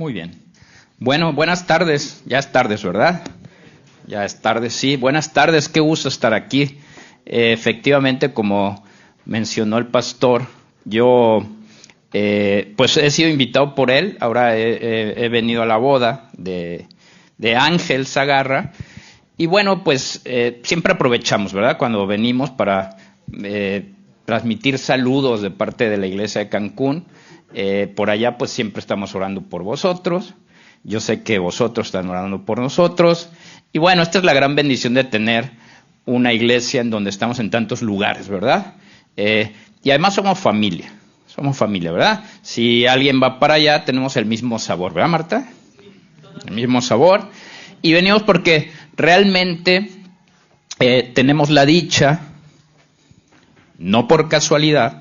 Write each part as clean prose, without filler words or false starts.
Muy bien. Bueno, buenas tardes. Ya es tardes, ¿verdad? Ya es tarde, sí. Buenas tardes, qué gusto estar aquí. Efectivamente, como mencionó el pastor, yo pues he sido invitado por él. Ahora he venido a la boda de Ángel Zagarra. Y bueno, pues siempre aprovechamos, ¿verdad? Cuando venimos para transmitir saludos de parte de la iglesia de Cancún. Por allá pues siempre estamos orando por vosotros. Yo sé que vosotros están orando por nosotros. Y bueno, esta es la gran bendición de tener una iglesia en donde estamos en tantos lugares, ¿verdad? Y además somos familia, ¿verdad? Si alguien va para allá, tenemos el mismo sabor, ¿verdad, Marta? El mismo sabor. Y venimos porque realmente tenemos la dicha, no por casualidad,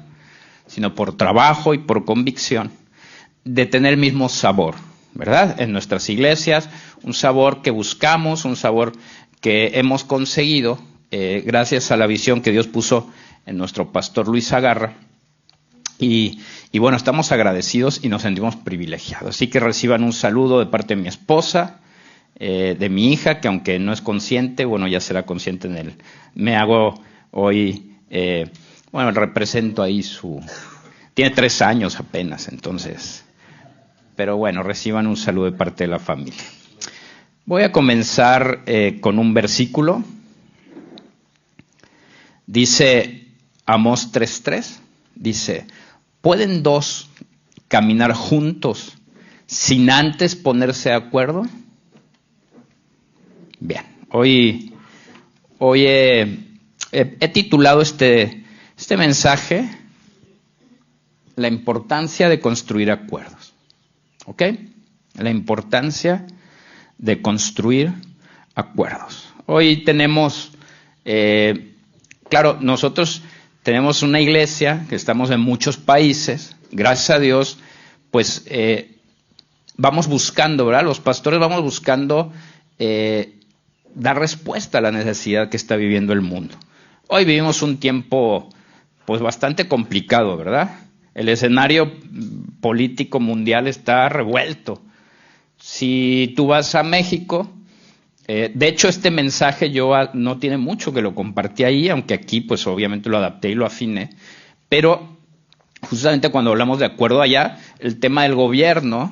sino por trabajo y por convicción, de tener el mismo sabor, ¿verdad? En nuestras iglesias, un sabor que buscamos, un sabor que hemos conseguido gracias a la visión que Dios puso en nuestro pastor Luis Zagarra. Y bueno, estamos agradecidos y nos sentimos privilegiados. Así que reciban un saludo de parte de mi esposa, de mi hija, que aunque no es consciente, bueno, ya será consciente en él. Me hago hoy, bueno, represento ahí tiene 3 años apenas, entonces, pero bueno, reciban un saludo de parte de la familia. Voy a comenzar con un versículo. Dice Amós 3:3, dice: ¿pueden dos caminar juntos sin antes ponerse de acuerdo? Bien, hoy he titulado este mensaje La importancia de construir acuerdos. ¿Ok? La importancia de construir acuerdos. Hoy tenemos, claro, nosotros tenemos una iglesia que estamos en muchos países. Gracias a Dios, pues vamos buscando, ¿verdad? Los pastores vamos buscando dar respuesta a la necesidad que está viviendo el mundo. Hoy vivimos un tiempo pues bastante complicado, ¿verdad? El escenario político mundial está revuelto. Si tú vas a México, de hecho este mensaje yo no tiene mucho que lo compartí ahí, aunque aquí pues obviamente lo adapté y lo afiné, pero justamente cuando hablamos de acuerdo allá, el tema del gobierno,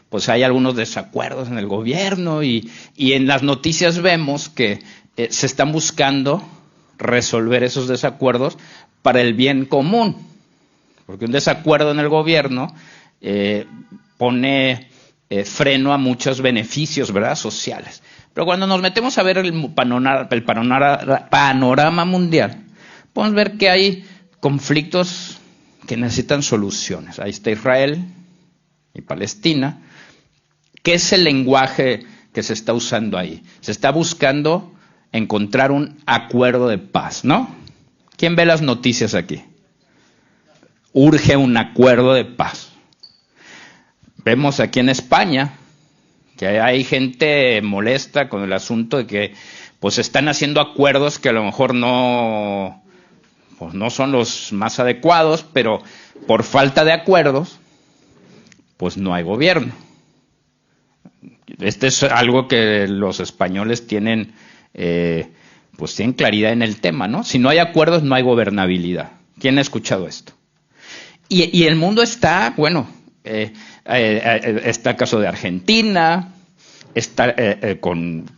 pues hay algunos desacuerdos en el gobierno y en las noticias vemos que se están buscando resolver esos desacuerdos para el bien común, porque un desacuerdo en el gobierno pone freno a muchos beneficios, ¿verdad?, sociales. Pero cuando nos metemos a ver el panorama mundial, podemos ver que hay conflictos que necesitan soluciones. Ahí está Israel y Palestina. ¿Qué es el lenguaje que se está usando ahí? Se está buscando encontrar un acuerdo de paz, ¿no? ¿Quién ve las noticias aquí? Urge un acuerdo de paz. Vemos aquí en España que hay gente molesta con el asunto de que pues están haciendo acuerdos que a lo mejor no son los más adecuados, pero por falta de acuerdos, pues no hay gobierno. Este es algo que los españoles tienen, pues tienen claridad en el tema, ¿no? Si no hay acuerdos, no hay gobernabilidad. ¿Quién ha escuchado esto? Y el mundo está, bueno, está el caso de Argentina, está con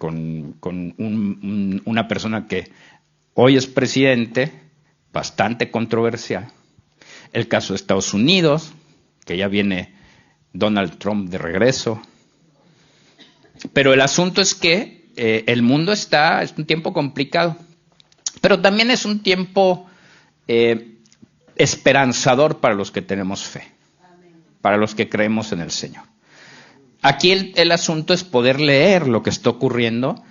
una persona que hoy es presidente, bastante controversial. El caso de Estados Unidos, que ya viene Donald Trump de regreso. Pero el asunto es que el mundo es un tiempo complicado, pero también es un tiempo esperanzador para los que tenemos fe, para los que creemos en el Señor. Aquí el asunto es poder leer lo que está ocurriendo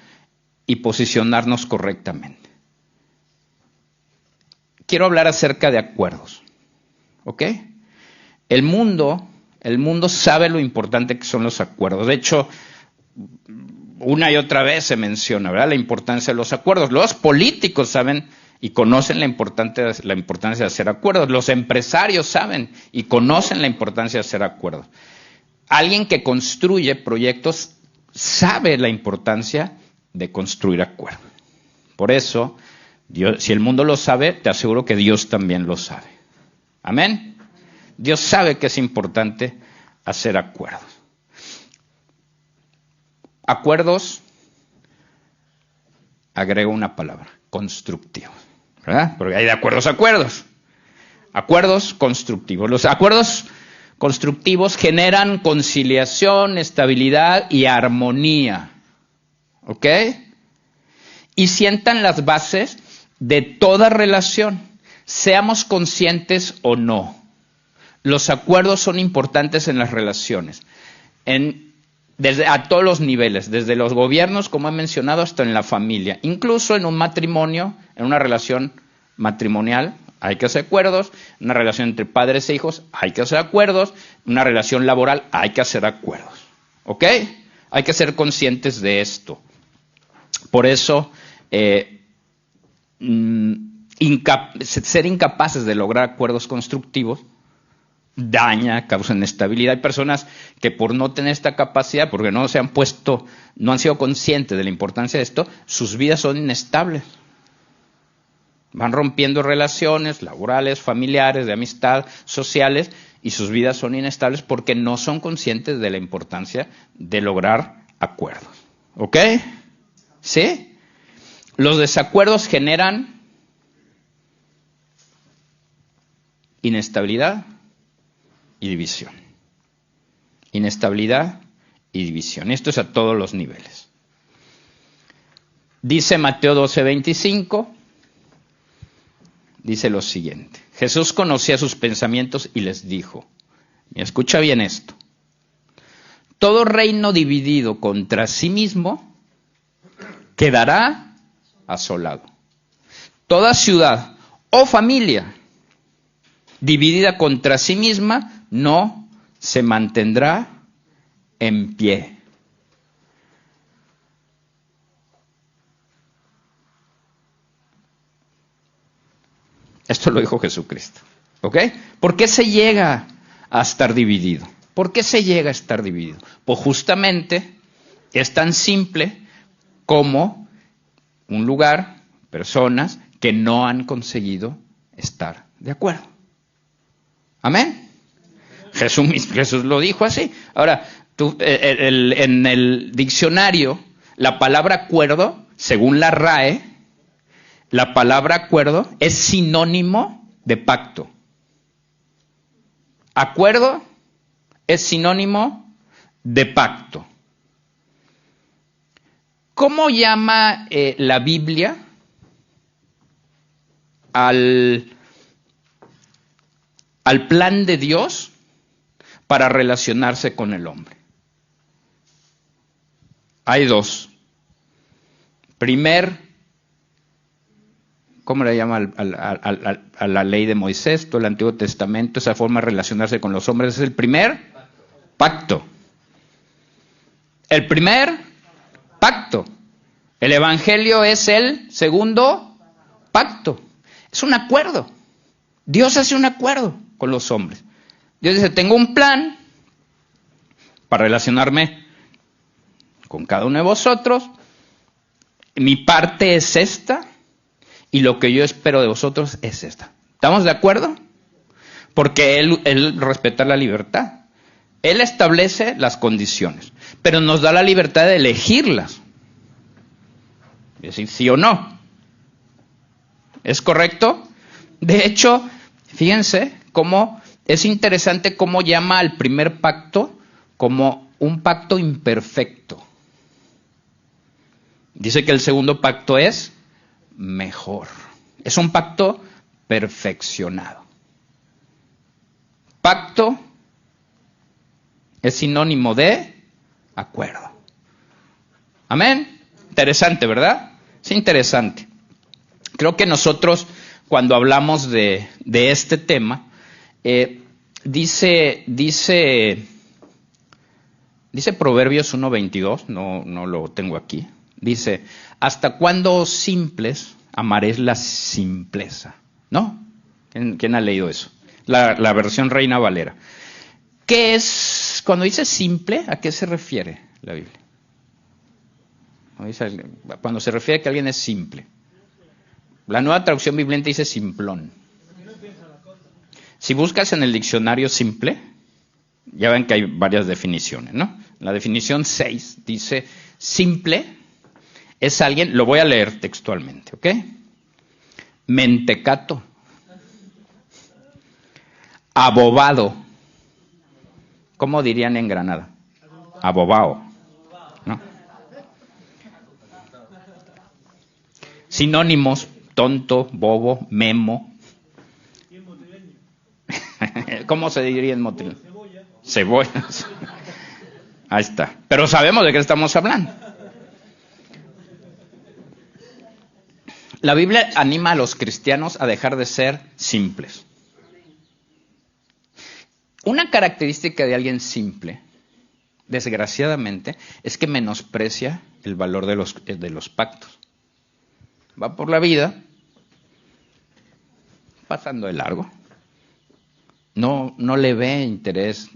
y posicionarnos correctamente. Quiero hablar acerca de acuerdos, ¿ok? El mundo sabe lo importante que son los acuerdos. De hecho, una y otra vez se menciona, ¿verdad?, la importancia de los acuerdos. Los políticos saben y conocen la importancia de hacer acuerdos. Los empresarios saben y conocen la importancia de hacer acuerdos. alguien que construye proyectos sabe la importancia de construir acuerdos. Por eso, Dios, si el mundo lo sabe, te aseguro que Dios también lo sabe. Amén. Dios sabe que es importante hacer acuerdos. Acuerdos, agrego una palabra, constructivos, ¿verdad? Porque hay de acuerdos a acuerdos. Acuerdos constructivos. Los acuerdos constructivos generan conciliación, estabilidad y armonía. ¿Ok? Y sientan las bases de toda relación, seamos conscientes o no. Los acuerdos son importantes en las relaciones, a todos los niveles, desde los gobiernos, como he mencionado, hasta en la familia. Incluso en un matrimonio, en una relación matrimonial, hay que hacer acuerdos. En una relación entre padres e hijos, hay que hacer acuerdos. En una relación laboral, hay que hacer acuerdos. ¿Ok? Hay que ser conscientes de esto. Por eso, ser incapaces de lograr acuerdos constructivos daña, causa inestabilidad. Hay personas que por no tener esta capacidad, porque no se han puesto, no han sido conscientes de la importancia de esto, sus vidas son inestables. Van rompiendo relaciones laborales, familiares, de amistad, sociales, y sus vidas son inestables porque no son conscientes de la importancia de lograr acuerdos. ¿Ok? ¿Sí? Los desacuerdos generan inestabilidad y división. Inestabilidad y división. Esto es a todos los niveles. Dice Mateo 12:25, dice lo siguiente. Jesús conocía sus pensamientos y les dijo, y escucha bien esto, todo reino dividido contra sí mismo quedará asolado. Toda ciudad o familia dividida contra sí misma no se mantendrá en pie. Esto lo dijo Jesucristo. ¿Ok? ¿Por qué se llega a estar dividido? ¿Por qué se llega a estar dividido? Pues justamente es tan simple como un lugar, personas que no han conseguido estar de acuerdo. ¿Amén? Jesús lo dijo así. Ahora, en el diccionario, la palabra acuerdo, según la RAE, la palabra acuerdo es sinónimo de pacto. Acuerdo es sinónimo de pacto. ¿Cómo llama la Biblia al plan de Dios para relacionarse con el hombre? Hay dos. ¿Cómo le llama a la ley de Moisés, todo el Antiguo Testamento, esa forma de relacionarse con los hombres? Es el primer pacto. El primer pacto. El Evangelio es el segundo pacto. Es un acuerdo. Dios hace un acuerdo con los hombres. Dios dice, tengo un plan para relacionarme con cada uno de vosotros. Mi parte es esta y lo que yo espero de vosotros es esta. ¿Estamos de acuerdo? Porque Él respeta la libertad. Él establece las condiciones, pero nos da la libertad de elegirlas. Es decir, sí o no. ¿Es correcto? De hecho, fíjense cómo es interesante cómo llama al primer pacto como un pacto imperfecto. Dice que el segundo pacto es mejor. Es un pacto perfeccionado. Pacto es sinónimo de acuerdo. Amén. Interesante, ¿verdad? Es interesante. Creo que nosotros, cuando hablamos de este tema, dice Proverbios 1:22, no lo tengo aquí. Dice, ¿hasta cuándo simples amaréis la simpleza? ¿No? ¿Quién ha leído eso? La versión Reina Valera. ¿Qué es Cuando dice simple, ¿a qué se refiere la Biblia? Cuando se refiere a que alguien es simple. La Nueva Traducción Viviente dice simplón. Si buscas en el diccionario simple, ya ven que hay varias definiciones, ¿no? La definición 6 dice, simple es alguien, lo voy a leer textualmente, ¿ok? Mentecato, abobado, ¿cómo dirían en Granada? Abobao, ¿no? Sinónimos, tonto, bobo, memo. ¿Cómo se diría en motrileño? Cebollas. Ahí está. Pero sabemos de qué estamos hablando. La Biblia anima a los cristianos a dejar de ser simples. Una característica de alguien simple, desgraciadamente, es que menosprecia el valor de los pactos. Va por la vida pasando de largo. No le ve interés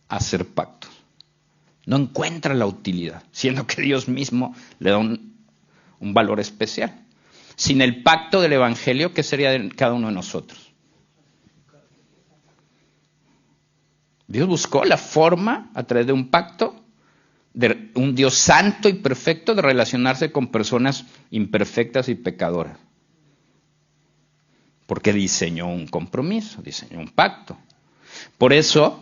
a hacer pactos. No encuentra la utilidad, siendo que Dios mismo le da un valor especial. Sin el pacto del Evangelio, ¿qué sería de cada uno de nosotros? Dios buscó la forma, a través de un pacto, de un Dios santo y perfecto, de relacionarse con personas imperfectas y pecadoras. Porque diseñó un compromiso, diseñó un pacto. Por eso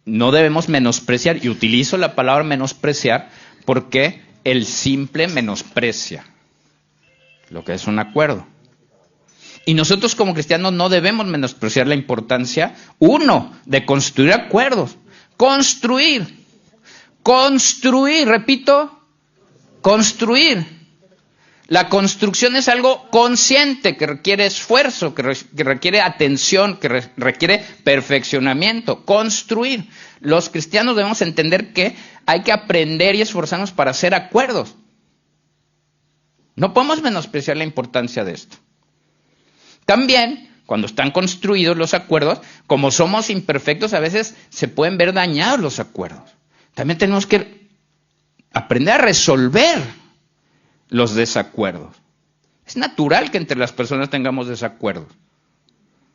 no debemos menospreciar, y utilizo la palabra menospreciar, porque el simple menosprecia lo que es un acuerdo. Y nosotros como cristianos no debemos menospreciar la importancia, uno, de construir acuerdos. Construir, repito, construir. La construcción es algo consciente, que requiere esfuerzo, que requiere atención, que requiere perfeccionamiento. Construir. Los cristianos debemos entender que hay que aprender y esforzarnos para hacer acuerdos. No podemos menospreciar la importancia de esto. También, cuando están construidos los acuerdos, como somos imperfectos, a veces se pueden ver dañados los acuerdos. También tenemos que aprender a resolver los desacuerdos. Es natural que entre las personas tengamos desacuerdos.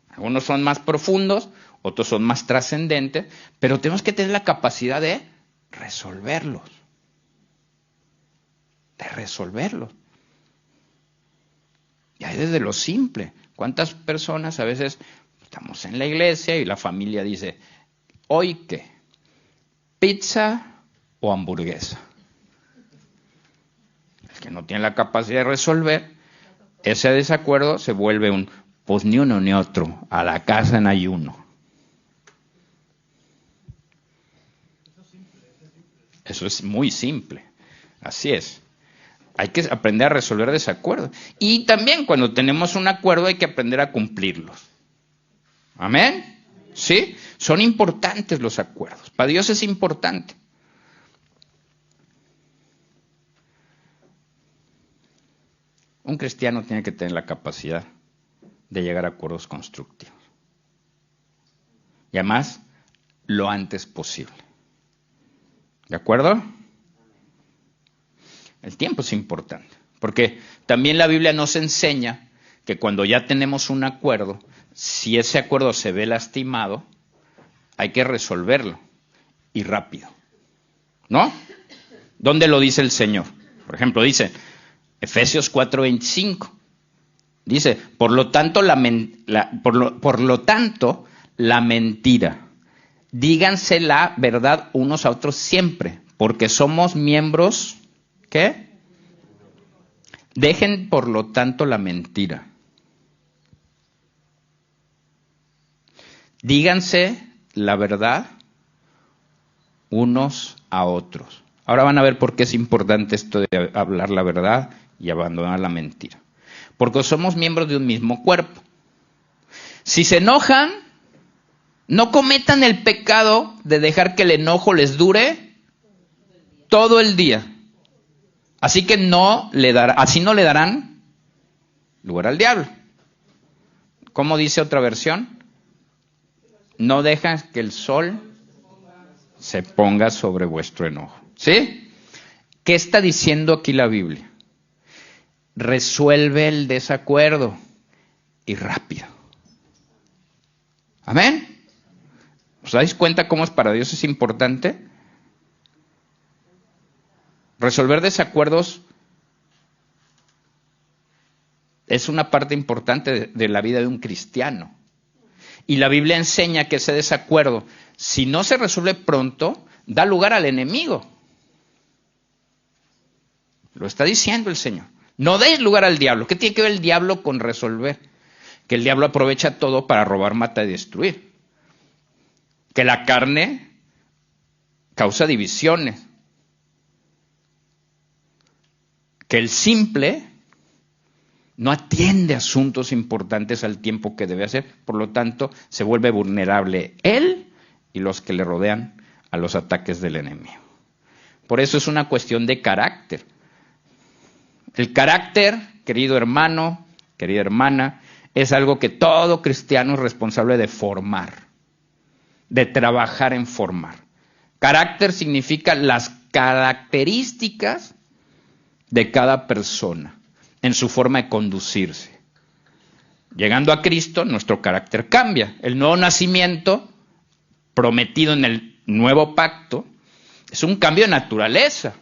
Algunos son más profundos, otros son más trascendentes, pero tenemos que tener la capacidad de resolverlos. Y ahí desde lo simple. ¿Cuántas personas a veces estamos en la iglesia y la familia dice, ¿hoy qué? ¿Pizza o hamburguesa? El que no tiene la capacidad de resolver ese desacuerdo se vuelve pues ni uno ni otro, a la casa en ayuno. Eso es muy simple. Así es. Hay que aprender a resolver desacuerdos. Y también cuando tenemos un acuerdo hay que aprender a cumplirlos. ¿Amén? ¿Sí? Son importantes los acuerdos. Para Dios es importante. Un cristiano tiene que tener la capacidad de llegar a acuerdos constructivos. Y además, lo antes posible. ¿De acuerdo? El tiempo es importante, porque también la Biblia nos enseña que cuando ya tenemos un acuerdo, si ese acuerdo se ve lastimado, hay que resolverlo y rápido. ¿No? ¿Dónde lo dice el Señor? Por ejemplo, dice Efesios 4:25. Dice, por lo tanto, la mentira. Díganse la verdad unos a otros siempre, porque somos miembros. ¿Qué? Dejen, por lo tanto, la mentira. Díganse la verdad unos a otros. Ahora van a ver por qué es importante esto de hablar la verdad y abandonar la mentira. Porque somos miembros de un mismo cuerpo. Si se enojan, no cometan el pecado de dejar que el enojo les dure todo el día. Así que así no le darán lugar al diablo. ¿Cómo dice otra versión? No dejas que el sol se ponga sobre vuestro enojo. ¿Sí? ¿Qué está diciendo aquí la Biblia? Resuelve el desacuerdo y rápido. ¿Amén? ¿Os dais cuenta cómo para Dios es importante? Resolver desacuerdos es una parte importante de la vida de un cristiano. Y la Biblia enseña que ese desacuerdo, si no se resuelve pronto, da lugar al enemigo. Lo está diciendo el Señor. No deis lugar al diablo. ¿Qué tiene que ver el diablo con resolver? Que el diablo aprovecha todo para robar, matar y destruir. Que la carne causa divisiones. Que el simple no atiende asuntos importantes al tiempo que debe hacer, por lo tanto se vuelve vulnerable él y los que le rodean a los ataques del enemigo. Por eso es una cuestión de carácter. El carácter, querido hermano, querida hermana, es algo que todo cristiano es responsable de formar, de trabajar en formar. Carácter significa las características de cada persona en su forma de conducirse. Llegando a Cristo, nuestro carácter cambia. El nuevo nacimiento, prometido en el nuevo pacto, es un cambio de naturaleza.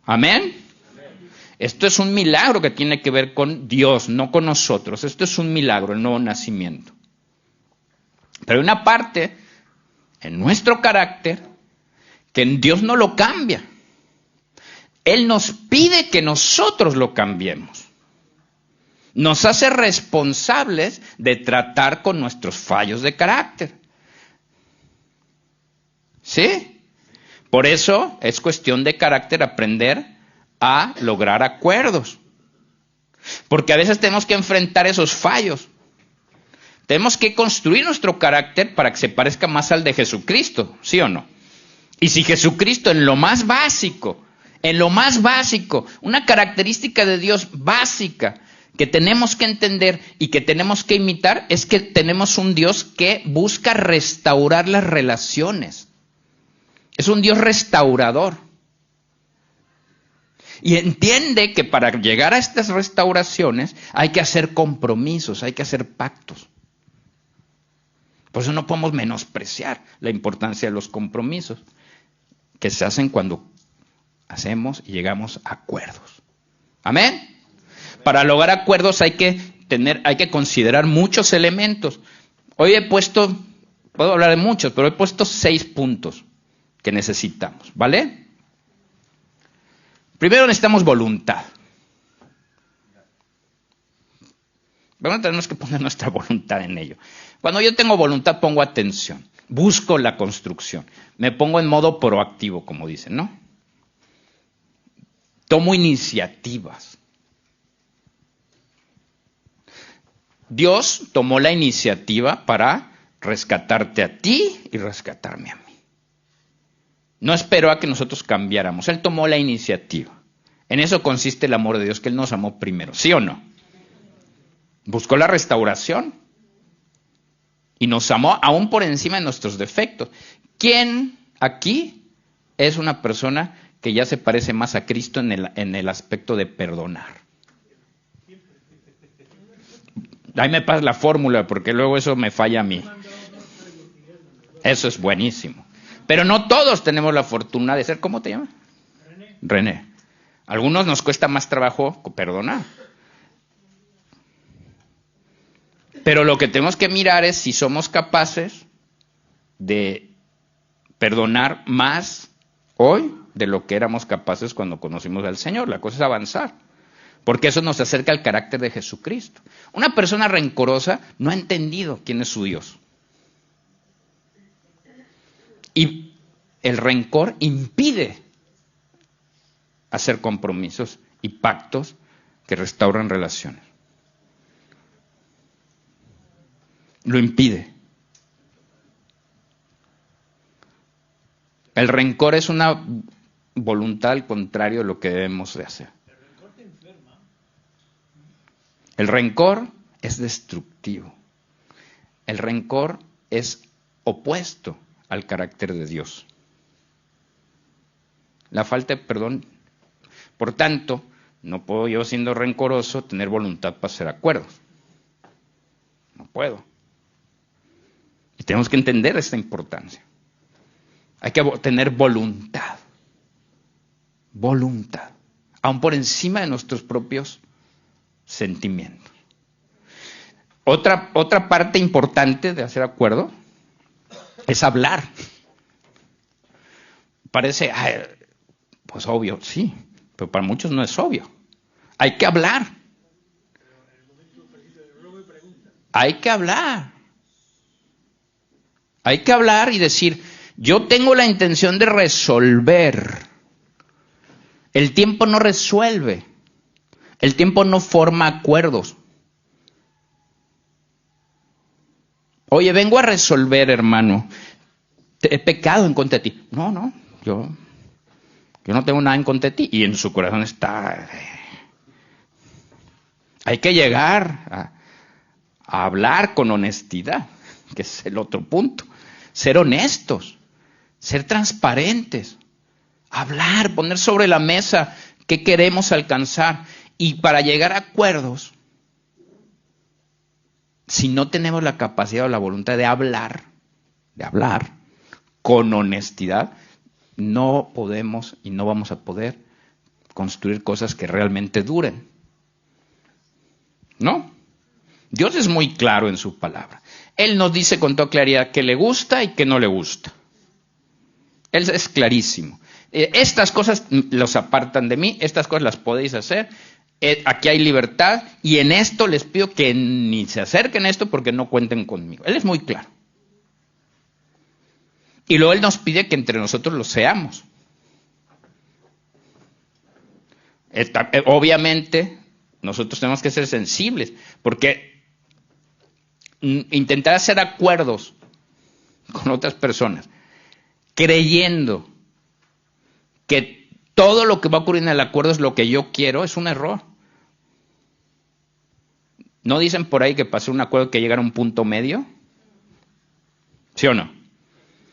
¿Amén? Esto es un milagro que tiene que ver con Dios, no con nosotros. Esto es un milagro, el nuevo nacimiento. Pero hay una parte en nuestro carácter que Dios no lo cambia. Él nos pide que nosotros lo cambiemos. Nos hace responsables de tratar con nuestros fallos de carácter. ¿Sí? Por eso es cuestión de carácter aprender a lograr acuerdos. Porque a veces tenemos que enfrentar esos fallos. Tenemos que construir nuestro carácter para que se parezca más al de Jesucristo, ¿sí o no? Y si Jesucristo en lo más básico, una característica de Dios básica que tenemos que entender y que tenemos que imitar es que tenemos un Dios que busca restaurar las relaciones. Es un Dios restaurador. Y entiende que para llegar a estas restauraciones hay que hacer compromisos, hay que hacer pactos. Por eso no podemos menospreciar la importancia de los compromisos que se hacen cuando hacemos y llegamos a acuerdos. ¿Amén? Para lograr acuerdos hay que considerar muchos elementos. Hoy puedo hablar de muchos, pero he puesto 6 puntos que necesitamos, ¿vale? Primero necesitamos voluntad. Primero tenemos que poner nuestra voluntad en ello. Cuando yo tengo voluntad pongo atención, busco la construcción, me pongo en modo proactivo, como dicen, ¿no? Tomo iniciativas. Dios tomó la iniciativa para rescatarte a ti y rescatarme a mí. No esperó a que nosotros cambiáramos. Él tomó la iniciativa. En eso consiste el amor de Dios, que Él nos amó primero. ¿Sí o no? Buscó la restauración. Y nos amó aún por encima de nuestros defectos. ¿Quién aquí es una persona que ya se parece más a Cristo en el aspecto de perdonar? Ahí me pasa la fórmula, porque luego eso me falla a mí. Eso es buenísimo. Pero no todos tenemos la fortuna de ser, ¿cómo te llamas? René. Algunos nos cuesta más trabajo perdonar. Pero lo que tenemos que mirar es si somos capaces de perdonar más hoy de lo que éramos capaces cuando conocimos al Señor. La cosa es avanzar. Porque eso nos acerca al carácter de Jesucristo. Una persona rencorosa no ha entendido quién es su Dios. Y el rencor impide hacer compromisos y pactos que restauran relaciones. Lo impide. El rencor es una voluntad al contrario de lo que debemos de hacer. El rencor es destructivo. El rencor es opuesto al carácter de Dios. La falta de perdón, por tanto, no puedo yo, siendo rencoroso, tener voluntad para hacer acuerdos. No puedo. Y tenemos que entender esta importancia. Hay que tener voluntad. Voluntad. Aún por encima de nuestros propios sentimientos. Otra parte importante de hacer acuerdo es hablar. Parece, pues obvio, sí, pero para muchos no es obvio. Hay que hablar. Hay que hablar. Hay que hablar y decir, yo tengo la intención de resolver. El tiempo no resuelve. El tiempo no forma acuerdos. Oye, vengo a resolver, hermano. He pecado en contra de ti. No, yo no tengo nada en contra de ti. Y en su corazón está... Hay que llegar a hablar con honestidad, que es el otro punto. Ser honestos, ser transparentes, hablar, poner sobre la mesa qué queremos alcanzar. Y para llegar a acuerdos, si no tenemos la capacidad o la voluntad de hablar con honestidad, no podemos y no vamos a poder construir cosas que realmente duren. ¿No? Dios es muy claro en su palabra. Él nos dice con toda claridad qué le gusta y qué no le gusta. Él es clarísimo. Estas cosas los apartan de mí, estas cosas las podéis hacer. Aquí hay libertad y en esto les pido que ni se acerquen a esto porque no cuenten conmigo. Él es muy claro. Y luego Él nos pide que entre nosotros lo seamos. Obviamente, nosotros tenemos que ser sensibles, porque intentar hacer acuerdos con otras personas, creyendo que todo lo que va a ocurrir en el acuerdo es lo que yo quiero, es un error. ¿No dicen por ahí que para hacer un acuerdo que llegar a un punto medio? ¿Sí o no?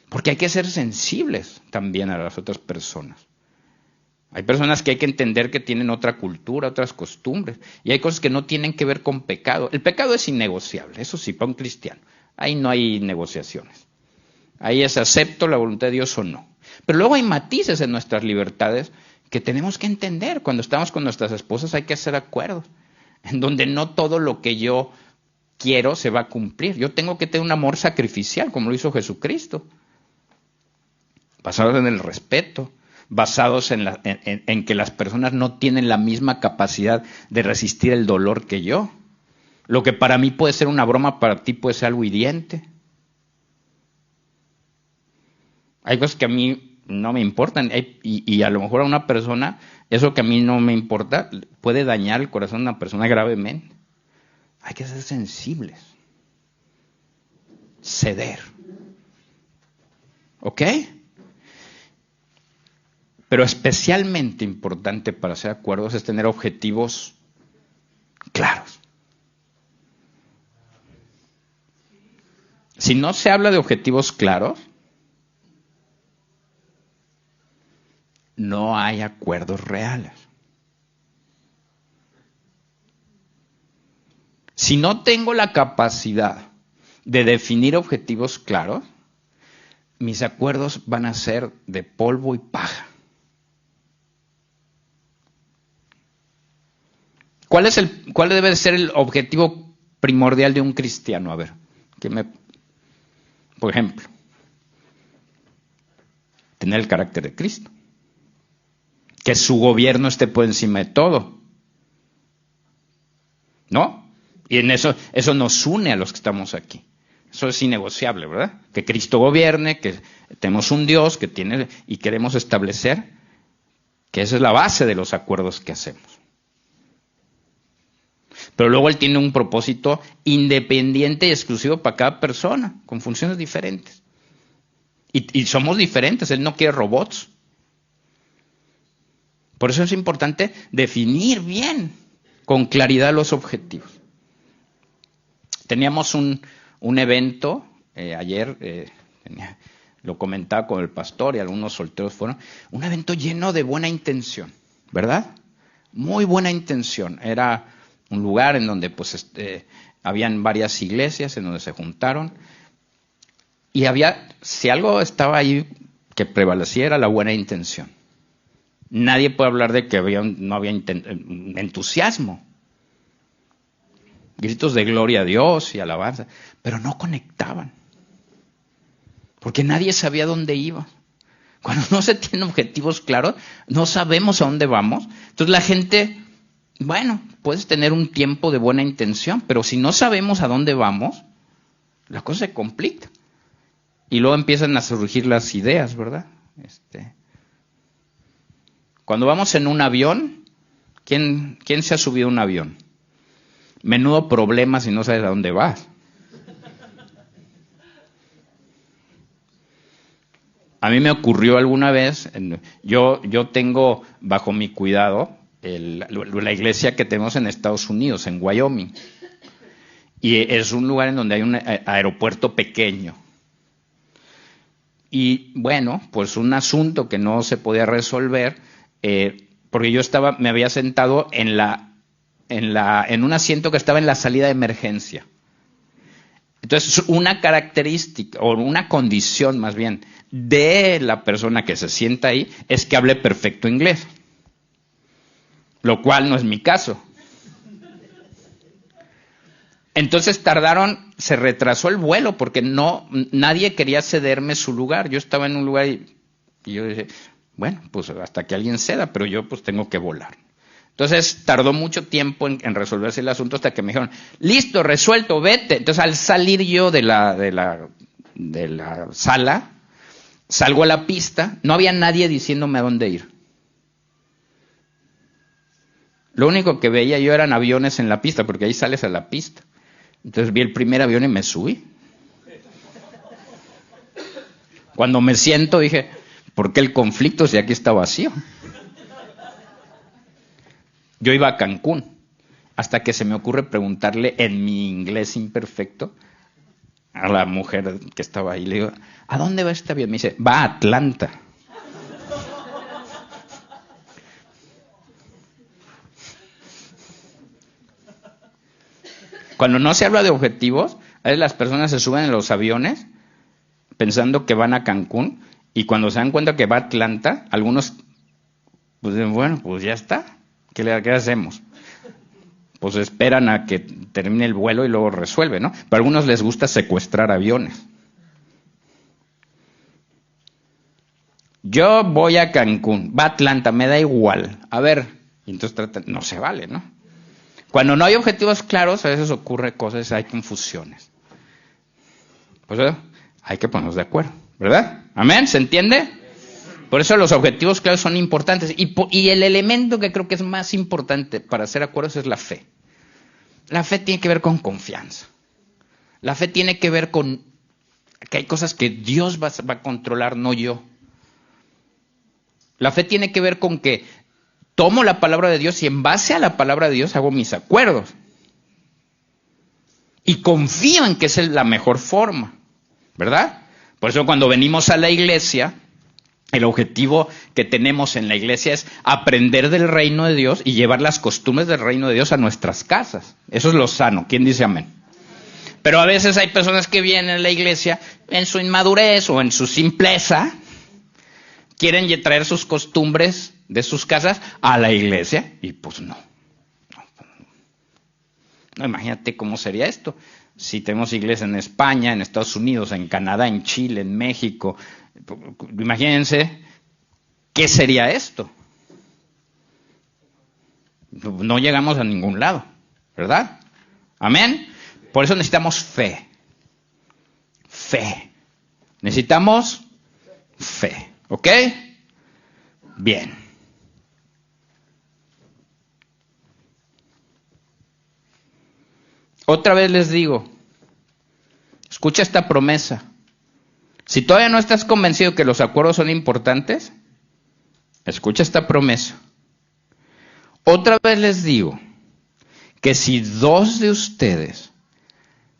Porque hay que ser sensibles también a las otras personas. Hay personas que hay que entender que tienen otra cultura, otras costumbres. Y hay cosas que no tienen que ver con pecado. El pecado es innegociable, eso sí, para un cristiano. Ahí no hay negociaciones. Ahí es acepto la voluntad de Dios o no. Pero luego hay matices en nuestras libertades que tenemos que entender. Cuando estamos con nuestras esposas hay que hacer acuerdos. En donde no todo lo que yo quiero se va a cumplir. Yo tengo que tener un amor sacrificial, como lo hizo Jesucristo. Basados en el respeto, basados en que las personas no tienen la misma capacidad de resistir el dolor que yo. Lo que para mí puede ser una broma, para ti puede ser algo hiriente. Hay cosas que a mí no me importan y a lo mejor a una persona, eso que a mí no me importa, puede dañar el corazón de una persona gravemente. Hay que ser sensibles. Ceder. ¿Ok? Pero especialmente importante para hacer acuerdos es tener objetivos claros. Si no se habla de objetivos claros, no hay acuerdos reales. Si no tengo la capacidad de definir objetivos claros, mis acuerdos van a ser de polvo y paja. ¿Cuál debe ser el objetivo primordial de un cristiano? A ver, por ejemplo, tener el carácter de Cristo. Que su gobierno esté por encima de todo. ¿No? Y en eso nos une a los que estamos aquí. Eso es innegociable, ¿verdad? Que Cristo gobierne, que tenemos un Dios que tiene y queremos establecer que esa es la base de los acuerdos que hacemos. Pero luego Él tiene un propósito independiente y exclusivo para cada persona, con funciones diferentes. Y somos diferentes, Él no quiere robots. Por eso es importante definir bien, con claridad, los objetivos. Teníamos un evento ayer, lo comentaba con el pastor y algunos solteros fueron, un evento lleno de buena intención, ¿verdad? Muy buena intención. Era un lugar en donde pues habían varias iglesias en donde se juntaron y si algo estaba ahí que prevaleciera, la buena intención. Nadie puede hablar de que no había entusiasmo, gritos de gloria a Dios y alabanza, pero no conectaban, porque nadie sabía dónde iba. Cuando no se tienen objetivos claros, no sabemos a dónde vamos. Entonces la gente, bueno, puedes tener un tiempo de buena intención, pero si no sabemos a dónde vamos, la cosa se complica. Y luego empiezan a surgir las ideas, ¿verdad? Cuando vamos en un avión, ¿quién se ha subido a un avión? Menudo problema si no sabes a dónde vas. A mí me ocurrió alguna vez, yo tengo bajo mi cuidado la iglesia que tenemos en Estados Unidos, en Wyoming. Y es un lugar en donde hay un aeropuerto pequeño. Y bueno, pues un asunto que no se podía resolver, porque yo me había sentado en un asiento que estaba en la salida de emergencia. Entonces, una característica, o una condición más bien, de la persona que se sienta ahí, es que hable perfecto inglés. Lo cual no es mi caso. Entonces se retrasó el vuelo porque nadie quería cederme su lugar. Yo estaba en un lugar y yo dije, bueno, pues hasta que alguien ceda, pero yo pues tengo que volar. Entonces tardó mucho tiempo en resolverse el asunto hasta que me dijeron, listo, resuelto, vete. Entonces al salir yo de la sala, salgo a la pista, no había nadie diciéndome a dónde ir. Lo único que veía yo eran aviones en la pista, porque ahí sales a la pista. Entonces vi el primer avión y me subí. Cuando me siento dije, ¿por qué el conflicto si aquí está vacío? Yo iba a Cancún, hasta que se me ocurre preguntarle en mi inglés imperfecto a la mujer que estaba ahí. Le digo, ¿a dónde va este avión? Me dice, va a Atlanta. Cuando no se habla de objetivos, a veces las personas se suben en los aviones pensando que van a Cancún y cuando se dan cuenta que va a Atlanta, algunos pues dicen, bueno, pues ya está, ¿qué hacemos? Pues esperan a que termine el vuelo y luego resuelve, ¿no? Pero a algunos les gusta secuestrar aviones. Yo voy a Cancún, va a Atlanta, me da igual. A ver, y entonces no se vale, ¿no? Cuando no hay objetivos claros, a veces ocurre cosas, hay confusiones. Pues hay que ponernos de acuerdo, ¿verdad? ¿Amén? ¿Se entiende? Por eso los objetivos claros son importantes. Y el elemento que creo que es más importante para hacer acuerdos es la fe. La fe tiene que ver con confianza. La fe tiene que ver con que hay cosas que Dios va a controlar, no yo. La fe tiene que ver con que tomo la palabra de Dios y en base a la palabra de Dios hago mis acuerdos. Y confío en que es la mejor forma, ¿verdad? Por eso cuando venimos a la iglesia, el objetivo que tenemos en la iglesia es aprender del reino de Dios y llevar las costumbres del reino de Dios a nuestras casas. Eso es lo sano. ¿Quién dice amén? Pero a veces hay personas que vienen a la iglesia en su inmadurez o en su simpleza, quieren traer sus costumbres de sus casas a la iglesia y pues no. No, imagínate cómo sería esto. Si tenemos iglesia en España, en Estados Unidos, en Canadá, en Chile, en México, imagínense qué sería esto. No llegamos a ningún lado, ¿verdad? Amén. Por eso necesitamos fe. Fe. Necesitamos fe. ¿Ok? Bien. Otra vez les digo, escucha esta promesa. Si todavía no estás convencido que los acuerdos son importantes, escucha esta promesa. Otra vez les digo que si dos de ustedes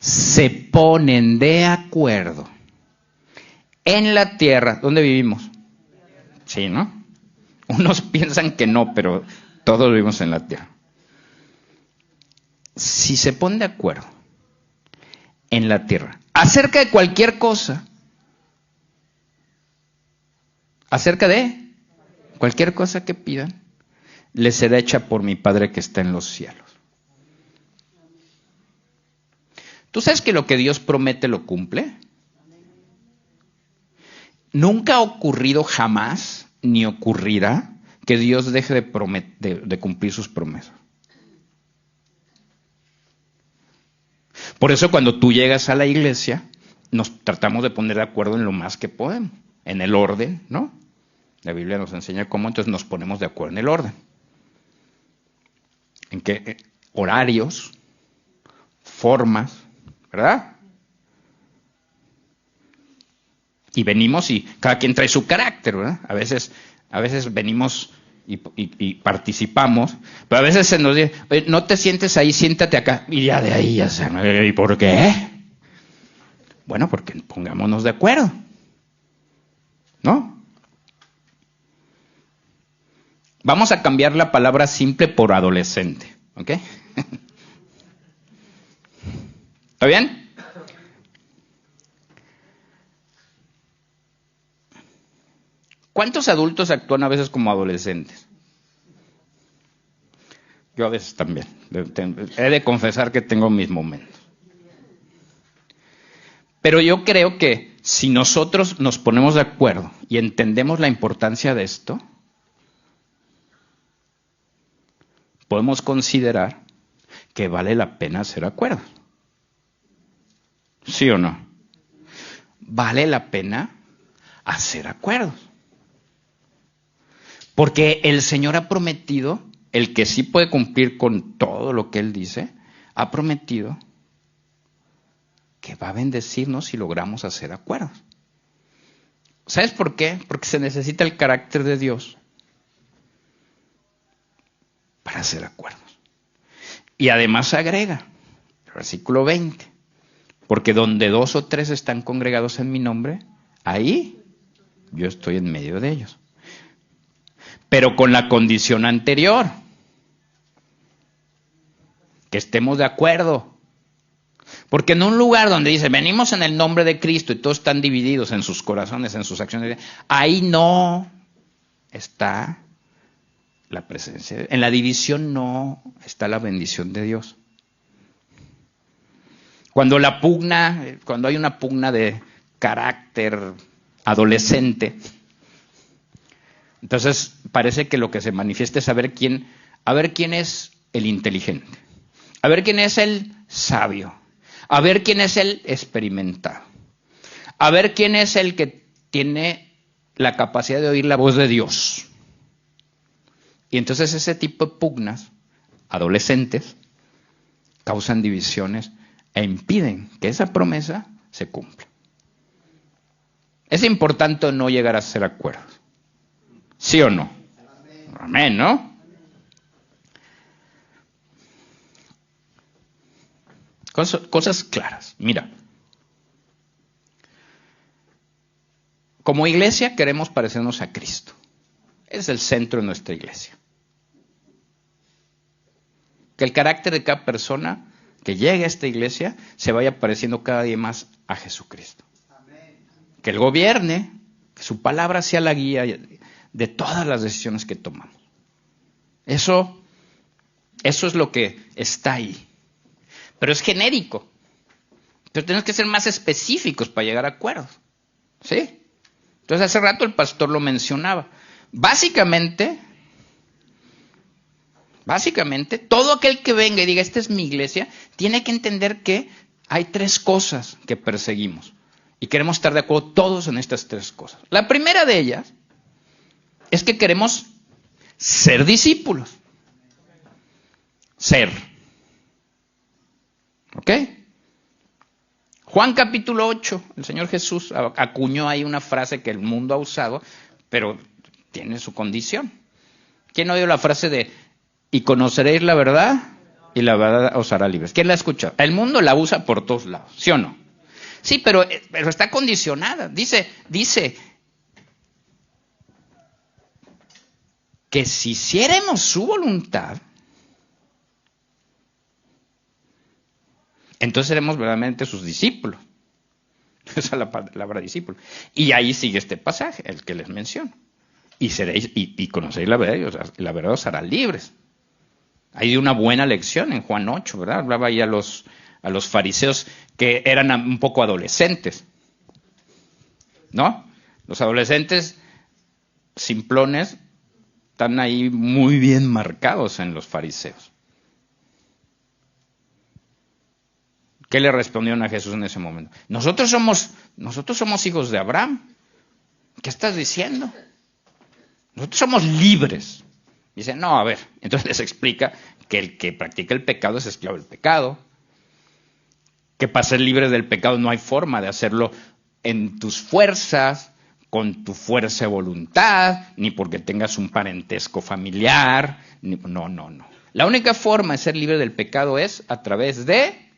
se ponen de acuerdo en la tierra. ¿Dónde vivimos? Sí, ¿no? Unos piensan que no, pero todos vivimos en la tierra. Si se ponen de acuerdo en la tierra acerca de cualquier cosa, acerca de cualquier cosa que pidan, les será hecha por mi Padre que está en los cielos. ¿Tú sabes que lo que Dios promete lo cumple? Nunca ha ocurrido jamás, ni ocurrirá, que Dios deje de cumplir sus promesas. Por eso cuando tú llegas a la iglesia, nos tratamos de poner de acuerdo en lo más que podemos, en el orden, ¿no? La Biblia nos enseña cómo, entonces nos ponemos de acuerdo en el orden. En qué horarios, formas, ¿verdad? Y venimos y cada quien trae su carácter, ¿verdad? A veces venimos y participamos, pero a veces se nos dice, oye, no te sientes ahí, siéntate acá. Y ya de ahí ya se me... ¿Y por qué? Bueno, porque pongámonos de acuerdo, ¿no? Vamos a cambiar la palabra simple por adolescente, ¿ok? ¿Está bien? ¿Cuántos adultos actúan a veces como adolescentes? Yo a veces también. He de confesar que tengo mis momentos. Pero yo creo que si nosotros nos ponemos de acuerdo y entendemos la importancia de esto, podemos considerar que vale la pena hacer acuerdos. ¿Sí o no? Vale la pena hacer acuerdos. Porque el Señor ha prometido, el que sí puede cumplir con todo lo que Él dice, ha prometido que va a bendecirnos si logramos hacer acuerdos. ¿Sabes por qué? Porque se necesita el carácter de Dios para hacer acuerdos. Y además agrega, versículo 20, porque donde 2 o 3 están congregados en mi nombre, ahí yo estoy en medio de ellos. Pero con la condición anterior, que estemos de acuerdo. Porque en un lugar donde dice, venimos en el nombre de Cristo y todos están divididos en sus corazones, en sus acciones, ahí no está la presencia. En la división no está la bendición de Dios. Cuando hay una pugna de carácter adolescente, entonces parece que lo que se manifiesta es saber quién es el inteligente, a ver quién es el sabio, a ver quién es el experimentado, a ver quién es el que tiene la capacidad de oír la voz de Dios. Y entonces ese tipo de pugnas adolescentes causan divisiones e impiden que esa promesa se cumpla. Es importante no llegar a hacer acuerdos. ¿Sí o no? Amén, ¿no? Cosas claras. Mira, como iglesia queremos parecernos a Cristo. Es el centro de nuestra iglesia. Que el carácter de cada persona que llegue a esta iglesia se vaya pareciendo cada día más a Jesucristo. Que Él gobierne, que su palabra sea la guía de todas las decisiones que tomamos. Eso es lo que está ahí. Pero es genérico. Pero tenemos que ser más específicos para llegar a acuerdos. ¿Sí? Entonces hace rato el pastor lo mencionaba. Básicamente, todo aquel que venga y diga, esta es mi iglesia, tiene que entender que hay 3 cosas que perseguimos. Y queremos estar de acuerdo todos en estas 3 cosas. La primera de ellas es que queremos ser discípulos. Ser. ¿Ok? Juan capítulo 8, el Señor Jesús acuñó ahí una frase que el mundo ha usado, pero tiene su condición. ¿Quién oyó la frase de, y conoceréis la verdad, y la verdad os hará libres? ¿Quién la ha escuchado? El mundo la usa por todos lados, ¿sí o no? Sí, pero está condicionada. Dice que si hiciéramos su voluntad, entonces seremos verdaderamente sus discípulos. Esa es la palabra discípulo. Y ahí sigue este pasaje, el que les menciono. Y seréis, y conoceréis la verdad, y la verdad os hará libres. Hay una buena lección en Juan 8, ¿verdad? Hablaba ahí a los fariseos que eran un poco adolescentes, ¿no? Los adolescentes simplones están ahí muy bien marcados en los fariseos. ¿Qué le respondieron a Jesús en ese momento? Nosotros somos hijos de Abraham. ¿Qué estás diciendo? Nosotros somos libres. Dice, no, a ver. Entonces les explica que el que practica el pecado es esclavo del pecado. Que para ser libre del pecado no hay forma de hacerlo en tus fuerzas, con tu fuerza de voluntad, ni porque tengas un parentesco familiar. No. La única forma de ser libre del pecado es a través de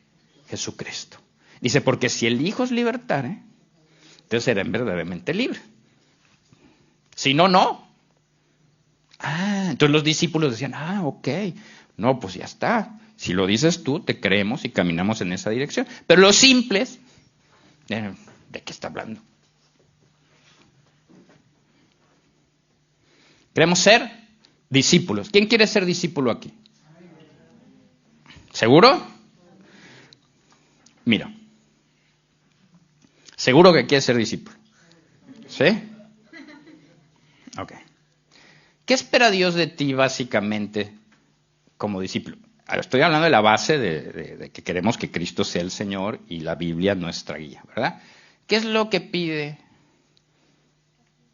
Jesucristo. Dice, porque si el Hijo os libertare, entonces serán verdaderamente libres. Si no, no. Entonces los discípulos decían, ok, no, pues ya está. Si lo dices tú, te creemos y caminamos en esa dirección. Pero los simples, ¿de qué está hablando? Queremos ser discípulos. ¿Quién quiere ser discípulo aquí? ¿Seguro? Mira, seguro que quieres ser discípulo. ¿Sí? Ok. ¿Qué espera Dios de ti básicamente como discípulo? Estoy hablando de la base de que queremos que Cristo sea el Señor y la Biblia nuestra guía, ¿verdad? ¿Qué es lo que pide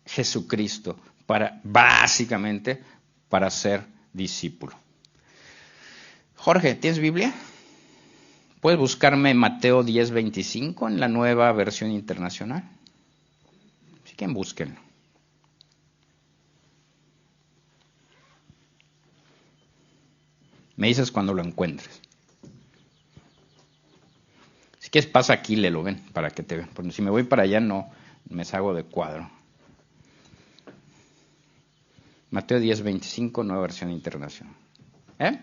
Jesucristo básicamente para ser discípulo? Jorge, ¿tienes Biblia? Puedes buscarme Mateo 10:25 en la Nueva Versión Internacional. Si quieren, búsquenlo. Me dices cuando lo encuentres. Si quieres, pasa aquí, lo ven, para que te vean. Porque si me voy para allá, no me salgo de cuadro. Mateo 10:25, Nueva Versión Internacional. ¿Eh?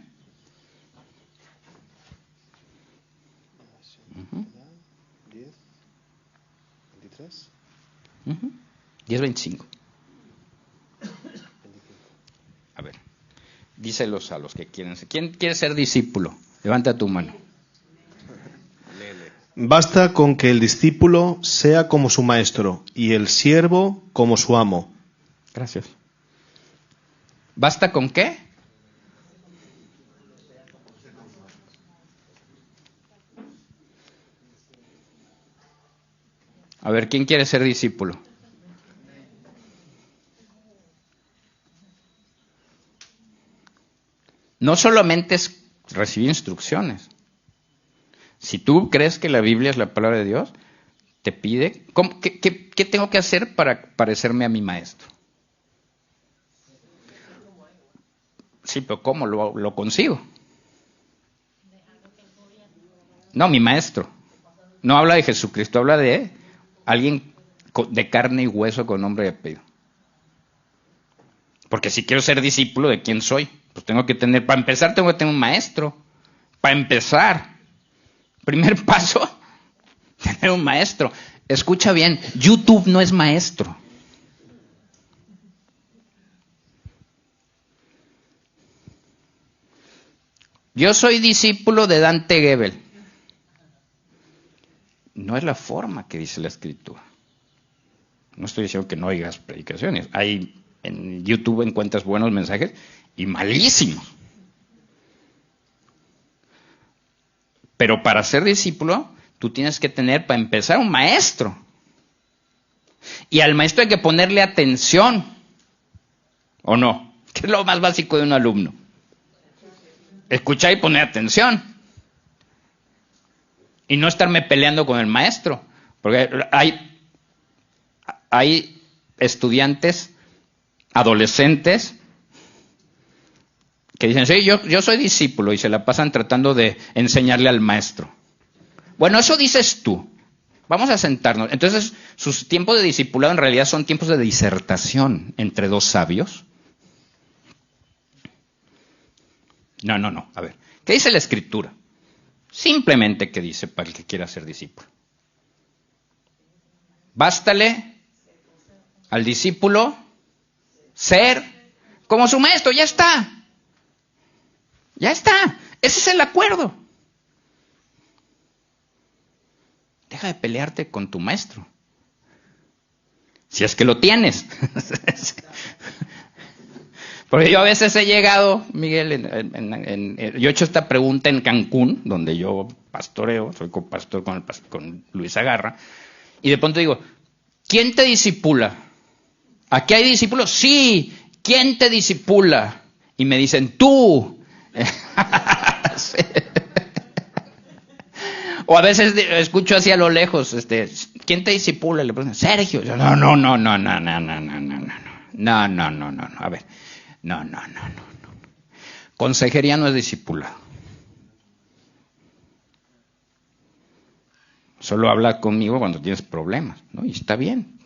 10:25. A ver, díselos a los que quieren. ¿Quién quiere ser discípulo? Levanta tu mano. Basta con que el discípulo sea como su maestro y el siervo como su amo. Gracias. ¿Basta con qué? A ver, ¿quién quiere ser discípulo? No solamente es recibir instrucciones. Si tú crees que la Biblia es la palabra de Dios, te pide, ¿qué tengo que hacer para parecerme a mi maestro? Sí, pero ¿cómo lo consigo? No, mi maestro. No habla de Jesucristo, habla de alguien de carne y hueso con nombre y apellido. Porque si quiero ser discípulo, ¿de quién soy? Pues tengo que tener, para empezar, tengo que tener un maestro. Para empezar, primer paso, tener un maestro. Escucha bien, YouTube no es maestro. Yo soy discípulo de Dante Gebel. No es la forma que dice la Escritura. No estoy diciendo que no oigas predicaciones. En YouTube encuentras buenos mensajes y malísimos. Pero para ser discípulo, tú tienes que tener, para empezar, un maestro. Y al maestro hay que ponerle atención. ¿O no? ¿Qué es lo más básico de un alumno? Escuchar y poner atención. Y no estarme peleando con el maestro. Porque hay estudiantes, adolescentes, que dicen, sí, yo soy discípulo, y se la pasan tratando de enseñarle al maestro. Bueno, eso dices tú. Vamos a sentarnos. Entonces, sus tiempos de discipulado en realidad son tiempos de disertación entre dos sabios. No. A ver, ¿qué dice la Escritura? Simplemente que dice para el que quiera ser discípulo. Bástale al discípulo ser como su maestro, ya está. Ya está. Ese es el acuerdo. Deja de pelearte con tu maestro. Si es que lo tienes. Porque yo a veces he llegado, Miguel, yo he hecho esta pregunta en Cancún, donde yo pastoreo, soy copastor con Luis Agarra, y de pronto digo, ¿quién te discipula? ¿Aquí hay discípulos? Sí. ¿Quién te discipula? Y me dicen, tú. Sí. O a veces escucho así a lo lejos, ¿quién te discipula? Le preguntan, Sergio. Yo, no. A ver, no. Consejería no es discipulado. Solo habla conmigo cuando tienes problemas, ¿no? Y está bien,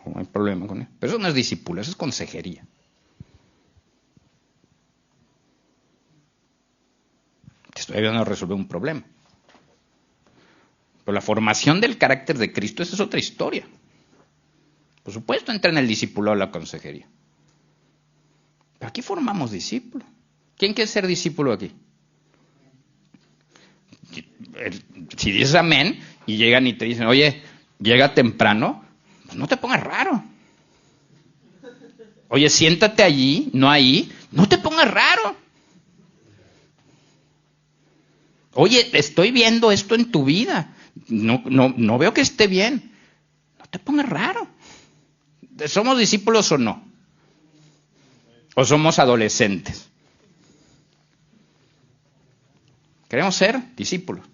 no hay problema con eso. Pero eso no es discipulado, eso es consejería. Te estoy ayudando a resolver un problema. Pero la formación del carácter de Cristo, esa es otra historia. Por supuesto, entra en el discipulado la consejería. Pero aquí formamos discípulos. ¿Quién quiere ser discípulo aquí? Si dices amén y llegan y te dicen, oye, llega temprano, pues no te pongas raro. Oye, siéntate allí, no ahí, no te pongas raro. Oye, estoy viendo esto en tu vida. No veo que esté bien. No te pongas raro. ¿Somos discípulos o no? ¿O somos adolescentes? Queremos ser discípulos.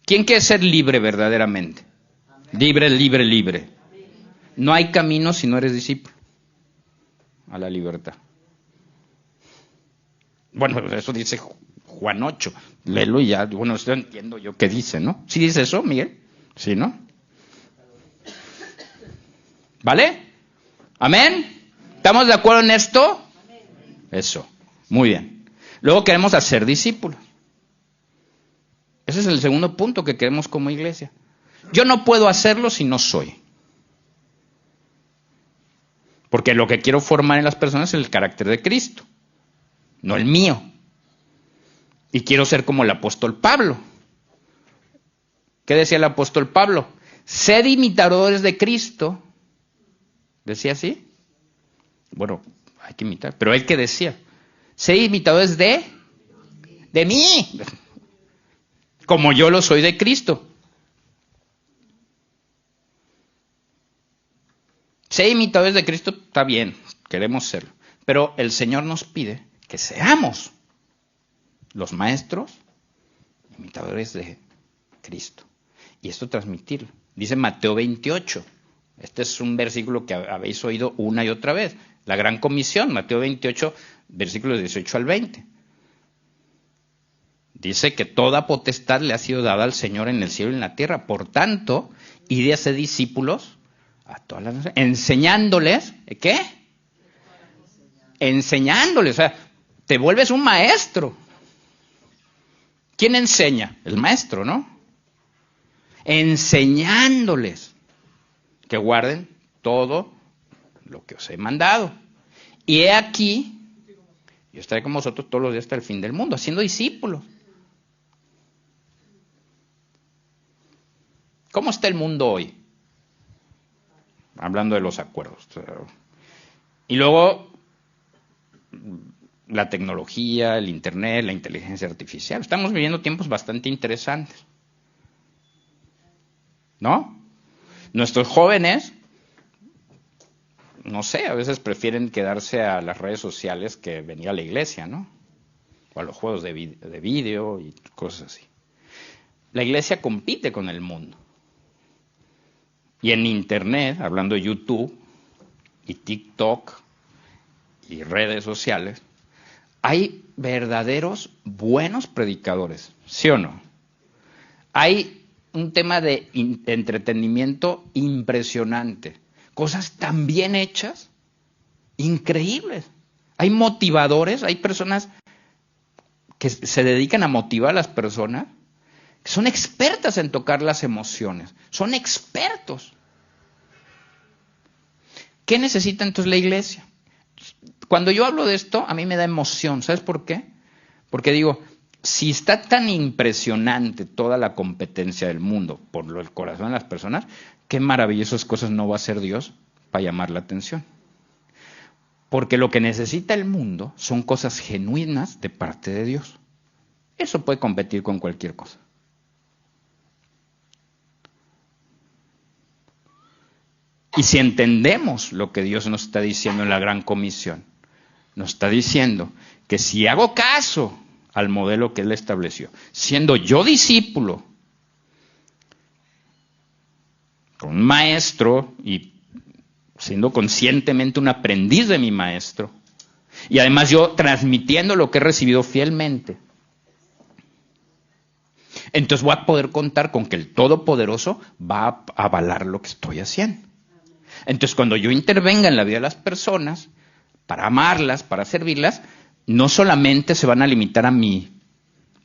¿Quién quiere ser libre verdaderamente? Libre. No hay camino si no eres discípulo a la libertad. Bueno, eso dice Juan 8. Léelo y ya, bueno, esto entiendo yo qué dice, ¿no? ¿Sí dice eso, Miguel? Sí, ¿no? ¿Vale? ¿Amén? ¿Estamos de acuerdo en esto? Eso, muy bien. Luego queremos hacer discípulos. Ese es el segundo punto que queremos como iglesia. Yo no puedo hacerlo si no soy. Porque lo que quiero formar en las personas es el carácter de Cristo, no el mío. Y quiero ser como el apóstol Pablo. ¿Qué decía el apóstol Pablo? Sed imitadores de Cristo. ¿Decía así? Bueno, hay que imitar. Pero él que decía, sed imitadores de mí. Como yo lo soy de Cristo. Ser imitadores de Cristo está bien, queremos serlo. Pero el Señor nos pide que seamos los maestros imitadores de Cristo. Y esto transmitirlo. Dice Mateo 28. Este es un versículo que habéis oído una y otra vez. La gran comisión, Mateo 28, versículos 18 al 20. Dice que toda potestad le ha sido dada al Señor en el cielo y en la tierra. Por tanto, id y haced discípulos a todas las naciones, enseñándoles, ¿qué? Enseñándoles, o sea, te vuelves un maestro. ¿Quién enseña? El maestro, ¿no? Enseñándoles que guarden todo lo que os he mandado. Y he aquí, yo estaré con vosotros todos los días hasta el fin del mundo, haciendo discípulos. ¿Cómo está el mundo hoy? Hablando de los acuerdos. Y luego, la tecnología, el internet, la inteligencia artificial. Estamos viviendo tiempos bastante interesantes. ¿No? Nuestros jóvenes, no sé, a veces prefieren quedarse a las redes sociales que venir a la iglesia, ¿no? O a los juegos de vídeo y cosas así. La iglesia compite con el mundo. Y en internet, hablando de YouTube y TikTok y redes sociales, hay verdaderos buenos predicadores, ¿sí o no? Hay un tema de entretenimiento impresionante. Cosas tan bien hechas, increíbles. Hay motivadores, hay personas que se dedican a motivar a las personas, que son expertas en tocar las emociones, son expertos. ¿Qué necesita entonces la iglesia? Cuando yo hablo de esto, a mí me da emoción. ¿Sabes por qué? Porque digo, si está tan impresionante toda la competencia del mundo por el corazón de las personas, qué maravillosas cosas no va a hacer Dios para llamar la atención. Porque lo que necesita el mundo son cosas genuinas de parte de Dios. Eso puede competir con cualquier cosa. Y si entendemos lo que Dios nos está diciendo en la Gran Comisión, nos está diciendo que si hago caso al modelo que Él estableció, siendo yo discípulo, con un maestro y siendo conscientemente un aprendiz de mi maestro, y además yo transmitiendo lo que he recibido fielmente, entonces voy a poder contar con que el Todopoderoso va a avalar lo que estoy haciendo. Entonces cuando yo intervenga en la vida de las personas, para amarlas, para servirlas, no solamente se van a limitar a mi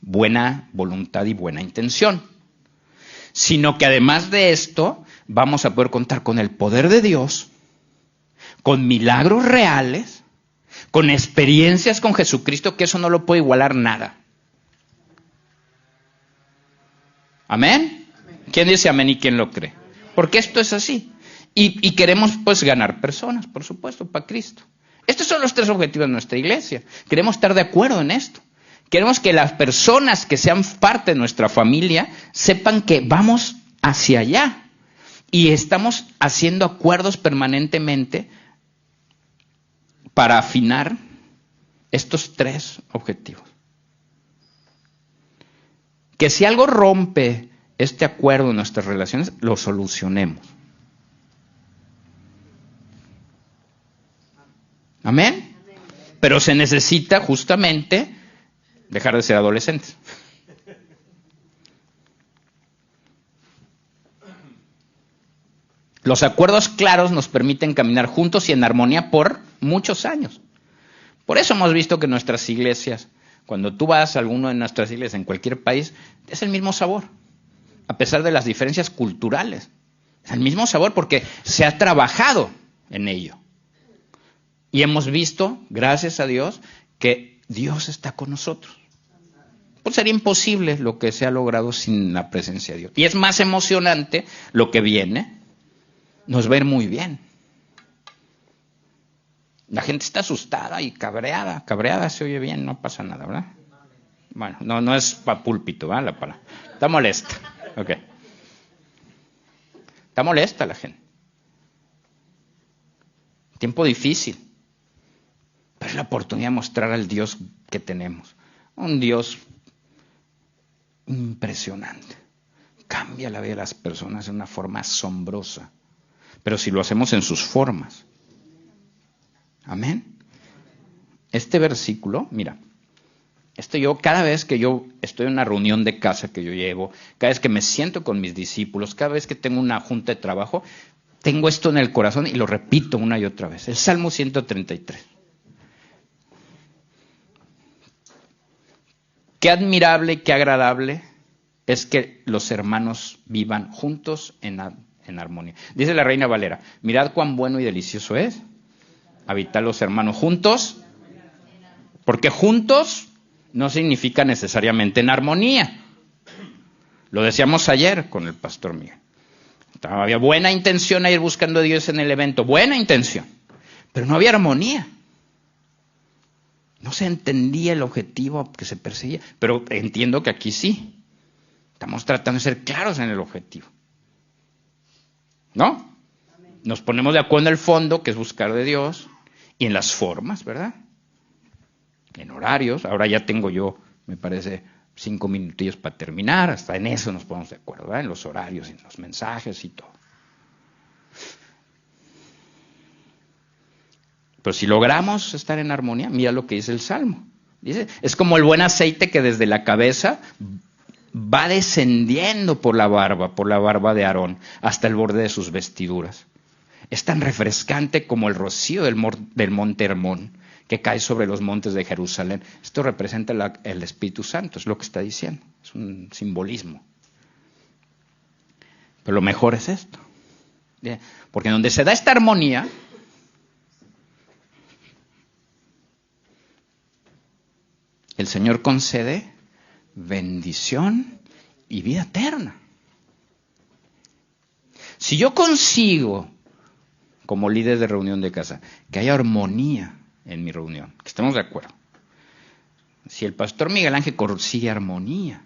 buena voluntad y buena intención, sino que además de esto vamos a poder contar con el poder de Dios, con milagros reales, con experiencias con Jesucristo, que eso no lo puede igualar nada. ¿Amén? ¿Quién dice amén y quién lo cree? Porque esto es así. Y queremos pues ganar personas, por supuesto, para Cristo. Estos son los 3 objetivos de nuestra iglesia. Queremos estar de acuerdo en esto. Queremos que las personas que sean parte de nuestra familia sepan que vamos hacia allá. Y estamos haciendo acuerdos permanentemente para afinar estos 3 objetivos. Que si algo rompe este acuerdo en nuestras relaciones, lo solucionemos. ¿Amén? Pero se necesita justamente dejar de ser adolescentes. Los acuerdos claros nos permiten caminar juntos y en armonía por muchos años. Por eso hemos visto que nuestras iglesias, cuando tú vas a alguna de nuestras iglesias en cualquier país, es el mismo sabor, a pesar de las diferencias culturales. Es el mismo sabor porque se ha trabajado en ello. Y hemos visto, gracias a Dios, que Dios está con nosotros. Pues sería imposible lo que se ha logrado sin la presencia de Dios. Y es más emocionante lo que viene. Nos va a ir muy bien. La gente está asustada y cabreada. Cabreada se oye bien, no pasa nada, ¿verdad? Bueno, no es para púlpito, ¿verdad? La palabra. Está molesta. Ok. Está molesta la gente. Tiempo difícil. Pero es la oportunidad de mostrar al Dios que tenemos. Un Dios impresionante. Cambia la vida de las personas de una forma asombrosa. Pero si lo hacemos en sus formas. Amén. Este versículo, mira, cada vez que yo estoy en una reunión de casa que yo llevo, cada vez que me siento con mis discípulos, cada vez que tengo una junta de trabajo, tengo esto en el corazón y lo repito una y otra vez. El Salmo 133. Qué admirable y qué agradable es que los hermanos vivan juntos en armonía. Dice la Reina Valera, mirad cuán bueno y delicioso es habitar los hermanos juntos, porque juntos no significa necesariamente en armonía. Lo decíamos ayer con el pastor Miguel. Había buena intención a ir buscando a Dios en el evento, buena intención, pero no había armonía. No se entendía el objetivo que se perseguía, pero entiendo que aquí sí. Estamos tratando de ser claros en el objetivo. ¿No? Nos ponemos de acuerdo en el fondo, que es buscar de Dios, y en las formas, ¿verdad? En horarios. Ahora ya tengo yo, me parece, 5 minutillos para terminar. Hasta en eso nos ponemos de acuerdo, ¿verdad? En los horarios, en los mensajes y todo. Pero si logramos estar en armonía, mira lo que dice el Salmo. Dice, es como el buen aceite que desde la cabeza va descendiendo por la barba de Aarón, hasta el borde de sus vestiduras. Es tan refrescante como el rocío del monte Hermón, que cae sobre los montes de Jerusalén. Esto representa el Espíritu Santo, es lo que está diciendo. Es un simbolismo. Pero lo mejor es esto. Porque donde se da esta armonía, el Señor concede bendición y vida eterna. Si yo consigo, como líder de reunión de casa, que haya armonía en mi reunión, que estemos de acuerdo. Si el pastor Miguel Ángel consigue armonía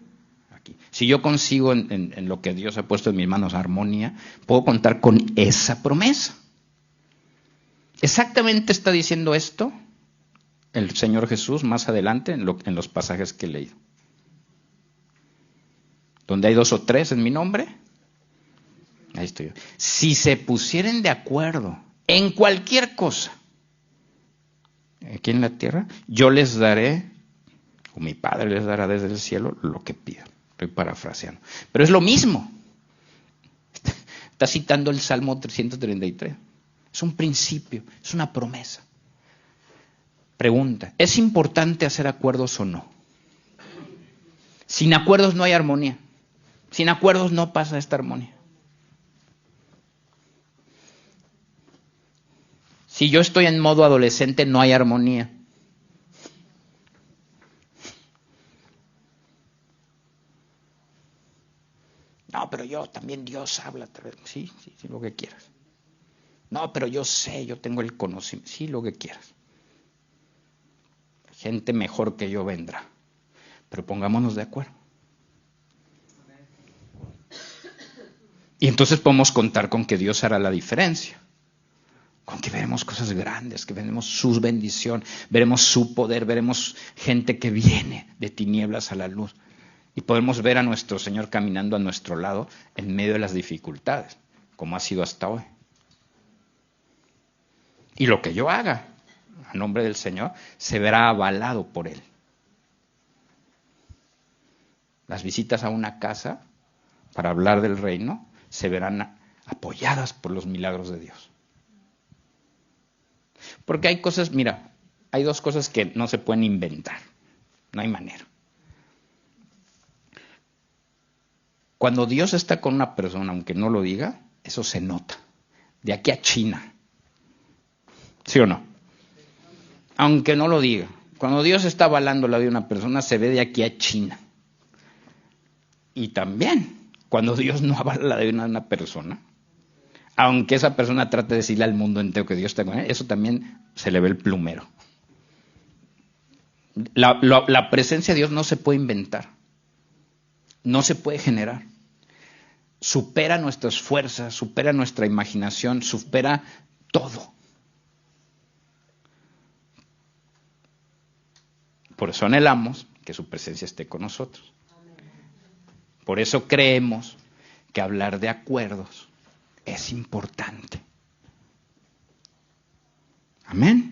aquí, si yo consigo en lo que Dios ha puesto en mis manos armonía, puedo contar con esa promesa. Exactamente está diciendo esto el Señor Jesús más adelante en los pasajes que he leído. Donde hay 2 o 3 en mi nombre, ahí estoy yo. Si se pusieren de acuerdo en cualquier cosa aquí en la tierra, yo les daré, o mi Padre les dará desde el cielo lo que pidan. Estoy parafraseando. Pero es lo mismo. Está citando el Salmo 333. Es un principio, es una promesa. Pregunta, ¿es importante hacer acuerdos o no? Sin acuerdos no hay armonía. Sin acuerdos no pasa esta armonía. Si yo estoy en modo adolescente, no hay armonía. No, pero yo también Dios habla. Sí, lo que quieras. No, pero yo sé, yo tengo el conocimiento. Sí, lo que quieras. Gente mejor que yo vendrá. Pero pongámonos de acuerdo. Y entonces podemos contar con que Dios hará la diferencia. Con que veremos cosas grandes, que veremos su bendición, veremos su poder, veremos gente que viene de tinieblas a la luz. Y podemos ver a nuestro Señor caminando a nuestro lado en medio de las dificultades, como ha sido hasta hoy. Y lo que yo haga a nombre del Señor se verá avalado por Él. Las visitas a una casa para hablar del reino se verán apoyadas por los milagros de Dios. Porque hay cosas, mira, hay 2 cosas que no se pueden inventar. No hay manera. Cuando Dios está con una persona, aunque no lo diga, eso se nota. De aquí a China. ¿Sí o no? Aunque no lo diga. Cuando Dios está avalando la vida de una persona, se ve de aquí a China. Y también, cuando Dios no avala la vida de una persona, aunque esa persona trate de decirle al mundo entero que Dios está con él, eso también se le ve el plumero. La presencia de Dios no se puede inventar. No se puede generar. Supera nuestras fuerzas, supera nuestra imaginación, supera todo. Por eso anhelamos que su presencia esté con nosotros. Por eso creemos que hablar de acuerdos es importante. Amén.